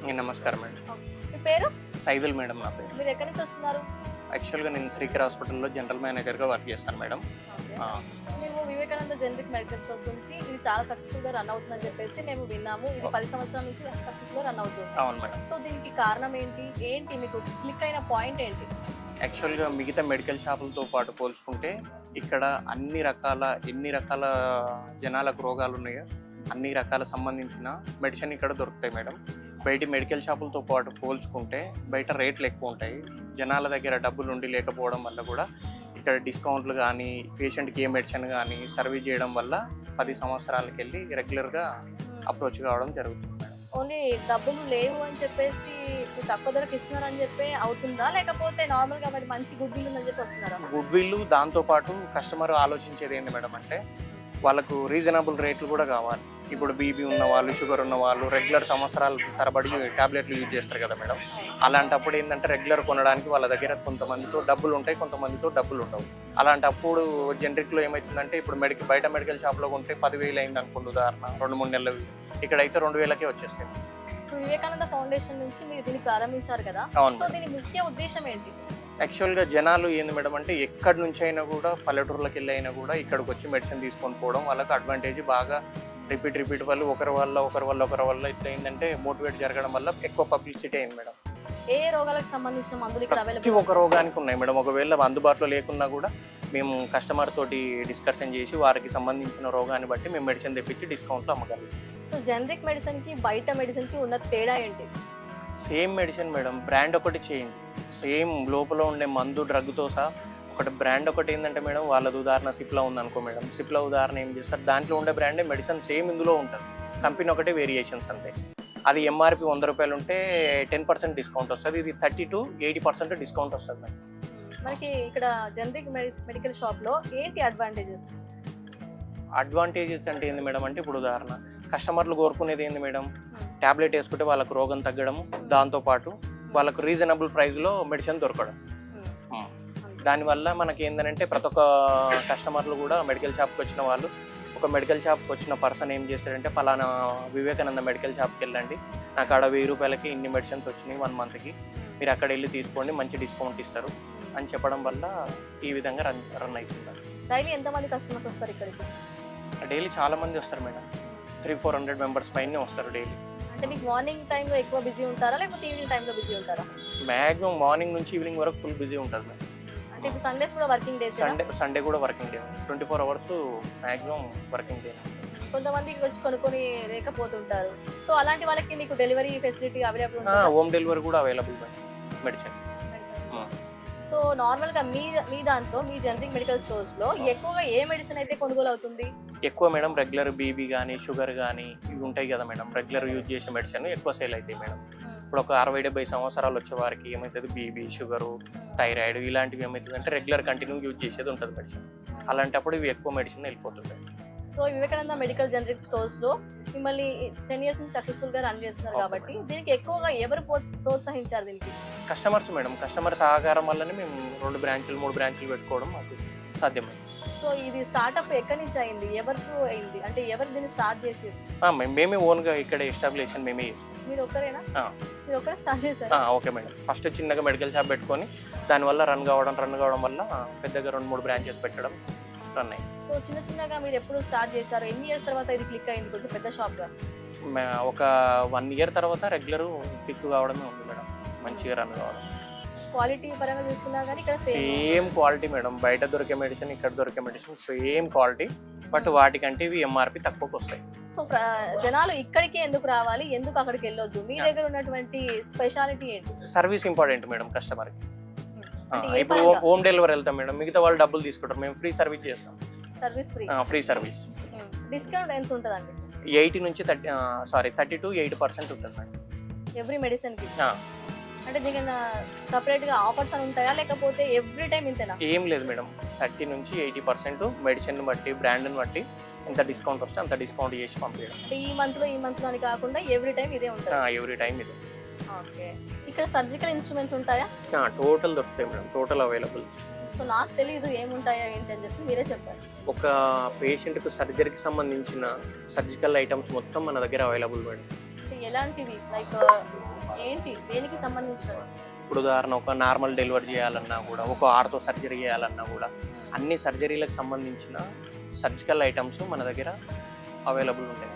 నమస్కారం మేడం. మీ పేరు? సైదుల్ మేడం నా పేరు. మీరు ఎక్కడి నుంచి వస్తున్నారు? యాక్చువల్గా నేను శ్రీకర్ హాస్పిటల్లో జనరల్ మేనేజర్గా వర్క్ చేస్తాను మేడం. మేము వివేకానంద జనరిక్ మెడికల్ స్టోర్స్ నుంచి ఇది చాలా సక్సెస్ఫుల్గా రన్ అవుతుందని చెప్పేసి మేము విన్నాము. ఇది 10 సంవత్సరాల నుంచి సక్సెస్ఫుల్గా రన్ అవుతుంది. అవును మేడం. సో దీనికి కారణం ఏంటి? ఏంటి మీకు క్లిక్ అయిన పాయింట్ ఏంటి? యాక్చువల్గా మిగతా మెడికల్ షాపులతో పాటు పోల్చుకుంటే ఇక్కడ ఎన్ని రకాల జనాలకు రోగాలు ఉన్నాయో అన్ని రకాల సంబంధించిన మెడిసిన్ ఇక్కడ దొరుకుతాయి మేడం. బయట మెడికల్ షాపులతో పాటు పోల్చుకుంటే బయట రేట్లు ఎక్కువ ఉంటాయి. జనాల దగ్గర డబ్బులు ఉండి లేకపోవడం వల్ల కూడా ఇక్కడ డిస్కౌంట్లు కానీ పేషెంట్కి ఏ మెడిసిన్ కానీ సర్వీస్ చేయడం వల్ల 10 సంవత్సరాలకి వెళ్ళి రెగ్యులర్గా అప్రోచ్ కావడం జరుగుతుంది మేడం. ఓన్లీ డబ్బులు లేవు అని చెప్పేసి తక్కువ ధరకు ఇస్తున్నారని చెప్పి అవుతుందా, లేకపోతే నార్మల్గా మరి మంచి గుడ్ విల్ ఉందని చెప్పి వస్తున్నారా? గుడ్ విల్ దాంతోపాటు కస్టమర్ ఆలోచించేది ఏంటి మేడం అంటే వాళ్ళకు రీజనబుల్ రేట్లు కూడా కావాలి. ఇప్పుడు బీపీ ఉన్న వాళ్ళు, షుగర్ ఉన్న వాళ్ళు రెగ్యులర్ సంవత్సరాలు తరబడి ట్యాబ్లెట్లు యూజ్ చేస్తారు కదా మేడం. అలాంటప్పుడు ఏంటంటే రెగ్యులర్ కొనడానికి వాళ్ళ దగ్గర కొంతమందితో డబ్బులు ఉంటాయి, కొంతమందితో డబ్బులు ఉండవు. అలాంటప్పుడు జనరిక్లో ఏమవుతుందంటే ఇప్పుడు బయట మెడికల్ షాప్లో కొంటే 10,000 అయింది అనుకోండి, ఉదాహరణ 2-3 నెలలు, ఇక్కడైతే 2,000కే వచ్చేస్తాయి. వివేకానంద ఫౌండేషన్ నుంచి మీరు దీన్ని ప్రారంభించారు కదా, సో దీని ముఖ్య ఉద్దేశం ఏంటి? యాక్చువల్గా జనాలు ఏంది మేడం అంటే ఎక్కడి నుంచి అయినా కూడా పల్లెటూర్లకు వెళ్ళి అయినా కూడా ఇక్కడికి వచ్చి మెడిసిన్ తీసుకొని పోవడం వాళ్ళకి అడ్వాంటేజ్. బాగా రిపీట్ వాళ్ళు ఒకరి వల్ల ఇట్లా ఏంటంటే మోటివేట్ జరగడం వల్ల ఎక్కువ పబ్లిసిటీ అయింది మేడం. ఏ రోగాలకు సంబంధించిన మందులు ఇక్కడ ప్రతి అవైలబుల్? ఒక్క రోగానికి ఉన్నాయి మేడం. ఒకవేళ అందుబాటులో లేకున్నా కూడా మేము కస్టమర్ తోటి డిస్కషన్ చేసి వారికి సంబంధించిన రోగాన్ని బట్టి మేము మెడిసిన్ తెప్పించి డిస్కౌంట్లో అమ్మగలం. సో జనరిక్ మెడిసిన్కి బయట మెడిసిన్కి ఉన్న తేడా ఏంటి? సేమ్ మెడిసిన్ మేడం, బ్రాండ్ ఒకటి చేంజ్. సేమ్ లోపల ఉండే మందు డ్రగ్తో సహా ఒకటి బ్రాండ్ ఒకటి ఏంటంటే మేడం వాళ్ళది ఉదాహరణ సిప్లా ఉందనుకో మేడం, సిప్లా ఉదాహరణ ఏం చేస్తారు, దాంట్లో ఉండే బ్రాండే మెడిసిన్ సేమ్ ఇందులో ఉంటుంది. కంపెనీ ఒకటే వేరియేషన్స్ అంతే. అది ఎంఆర్పి 100 రూపాయలు ఉంటే 10% డిస్కౌంట్ వస్తుంది. ఇది 30 to 80% డిస్కౌంట్ వస్తుంది మేడం. మనకి ఇక్కడ జనరిక్ మెడికల్ షాప్లో ఏంటి అడ్వాంటేజెస్? అడ్వాంటేజెస్ అంటే ఏంది మేడం అంటే ఇప్పుడు ఉదాహరణ కస్టమర్లు కోరుకునేది ఏంది మేడం, ట్యాబ్లెట్ వేసుకుంటే వాళ్ళకు రోగం తగ్గడం, దాంతోపాటు వాళ్ళకు రీజనబుల్ ప్రైస్లో మెడిసిన్ దొరకడం. దానివల్ల మనకి ఏంటంటే ప్రతి ఒక్క కస్టమర్లు కూడా మెడికల్ షాప్కి వచ్చిన వాళ్ళు, ఒక మెడికల్ షాప్కి వచ్చిన పర్సన్ ఏం చేస్తాడంటే ఫలానా వివేకానంద మెడికల్ షాప్కి వెళ్ళండి, నాకు ఆడ 1000 రూపాయలకి ఇన్ని మెడిసిన్స్ వచ్చినాయి 1 మంత్కి, మీరు అక్కడ వెళ్ళి తీసుకోండి, మంచి డిస్కౌంట్ ఇస్తారు అని చెప్పడం వల్ల ఈ విధంగా రన్ అవుతుంది. డైలీ ఎంతమంది కస్టమర్స్ వస్తారు ఇక్కడికి? డైలీ చాలా మంది వస్తారు మేడం, 300-400 మెంబర్స్ పైనే వస్తారు డైలీ. అంటే మీకు మార్నింగ్ టైంలో ఎక్కువ బిజీ ఉంటారా, లేకపోతే ఈవినింగ్ టైంలో బిజీ ఉంటారా? మ్యాక్సిమం మార్నింగ్ నుంచి ఈవినింగ్ వరకు ఫుల్ బిజీ ఉంటుంది మేడం. అంటే ఇప్పుడు సండేస్ కూడా వర్కింగ్ డేస్? సండే కూడా working day, 24 hours maximum working day. కొంతమందికి వచ్చి కొనుక్కొని లేకపోతుంటారు, సో అలాంటి వాళ్ళకి మీకు డెలివరీ ఫెసిలిటీ అవైలబుల్ ఉంటుందా? హోమ్ డెలివరీ కూడా అవైలబుల్ మెడిసిన్. సో నార్మల్గా మీ దాంట్లో మీ జనరిక్ మెడికల్ స్టోర్స్లో ఎక్కువగా ఏ మెడిసిన్ అయితే కొనుగోలు అవుతుంది? ఎక్కువ మేడం రెగ్యులర్ బీపీ కానీ షుగర్ కానీ ఇవి ఉంటాయి కదా మేడం, రెగ్యులర్ యూజ్ చేసే మెడిసిన్ ఎక్కువ సేల్ అవుతాయి మేడం. ఇప్పుడు ఒక 60-70 సంవత్సరాలు వచ్చే వారికి ఏమవుతుంది, బీపీ షుగరు థైరాయిడ్ ఇలాంటివి ఏమవుతుంది అంటే రెగ్యులర్ కంటిన్యూ యూజ్ చేసేది ఉంటుంది మెడిసిన్. అలాంటప్పుడు ఇవి ఎక్కువ మెడిసిన్ వెళ్ళిపోతుంది. సో వివేకానంద మెడికల్ జనరిక్ స్టోర్స్లో మిమ్మల్ని 10 years నుంచి సక్సెస్ఫుల్గా రన్ చేస్తున్నారు కాబట్టి దీనికి ఎక్కువగా ఎవరు ప్రోత్సహించారు? దీనికి కస్టమర్స్ మేడం, కస్టమర్ సహకారం వల్లనే మేము 2 బ్రాంచులు 3 బ్రాంచులు పెట్టుకోవడం మాకు సాధ్యమైంది. సో ఇది స్టార్ట్అప్ ఎక్కడి నుంచి అయింది, ఎవరికి అయింది, అంటే ఎవరు దీన్ని స్టార్ట్ చేసేది? మేమే ఓన్గా ఇక్కడ ఎస్టాబ్లిషన్ మేమే చేస్తాం. మీరు ఒక్కరేనా? మీరు ఒక్కరే స్టార్ట్ చేశారు? Okay madam. ఫస్ట్ చిన్నగా మెడికల్ షాప్ పెట్టుకొని దానివల్ల రన్ కావడం వల్ల పెద్దగా 2-3 బ్రాంచెస్ పెట్టడం రన్ అయ్యింది. సో చిన్నగా మీరు ఎప్పుడు స్టార్ట్ చేశారు? ఎన్ని ఇయర్స్ తర్వాత ఇది క్లిక్ అయింది కొంచెం పెద్ద షాప్గా? ఒక 1 year తర్వాత రెగ్యులర్ క్లిక్ కావడమే ఉంది మేడం, మంచిగా రన్ కావడం. క్వాలిటీ పరంగా చూసుకున్నా కానీ ఇక్కడ సేమ్ క్వాలిటీ మేడం, బయట దొరికే మెడిసిన్ ఇక్కడ దొరికే మెడిసిన్ సేమ్ క్వాలిటీ, బట్ వాటికంటే ఇవి ఎంఆర్పి తక్కువకి వస్తాయి. సో జనాలు ఇక్కడికి ఎందుకు రావాలి, ఎందుకు అక్కడికి వెళ్ళొద్దు? మీ దగ్గర ఉన్నటువంటి స్పెషాలిటీ ఏంటి? సర్వీస్ ఇంపార్టెంట్ మేడం కస్టమర్కి. ఇప్పుడు హోమ్ డెలివరీ వెళ్తాం మేడం, మిగతా వాళ్ళు డబ్బులు తీసుకుంటారు, మేము ఫ్రీ సర్వీస్ చేస్తాం. Service free service. డిస్కౌంట్ ఎంత ఉంటుందండి? 30 నుంచి 30 to 80% ఉంటుంది మేడం ఎవ్రీ మెడిసిన్కి. అంటే దీనికన్నా సపరేట్గా ఆఫర్స్ అని ఉంటాయా, లేకపోతే ఎవ్రీ టైం ఇంతేనా? ఏం లేదు మేడం, 30 నుంచి 80% మెడిసిన్ బట్టి బ్రాండ్ని బట్టి ఎంత డిస్కౌంట్ వస్తే అంత డిస్కౌంట్ చేసి పంపించడం. ఈ మంత్లో అని కాకుండా ఎవ్రీ టైం ఇదే ఉంటుంది? ఎవ్రీ టైం ఇదే. ఓకే. ఇక్కడ సర్జికల్ ఇన్స్ట్రుమెంట్స్ ఉంటాయా? టోటల్ దొరుకుతాయి మేడం, టోటల్ అవైలబుల్. సో నాకు తెలియదు ఏముంటాయా ఏంటి అని చెప్పి మీరే చెప్పారు. ఒక పేషెంట్కు సర్జరీకి సంబంధించిన సర్జికల్ ఐటమ్స్ మొత్తం మన దగ్గర అవైలబుల్ మేడం. ఎలాంటివి లైక్ ఏంటి దేనికి సంబంధించినవి? ఇప్పుడు ఉదాహరణ ఒక నార్మల్ డెలివరీ చేయాలన్నా కూడా, ఒక ఆర్థో సర్జరీ చేయాలన్నా కూడా, అన్ని సర్జరీలకు సంబంధించిన సర్జికల్ ఐటమ్స్ మన దగ్గర అవైలబుల్ ఉంటాయి.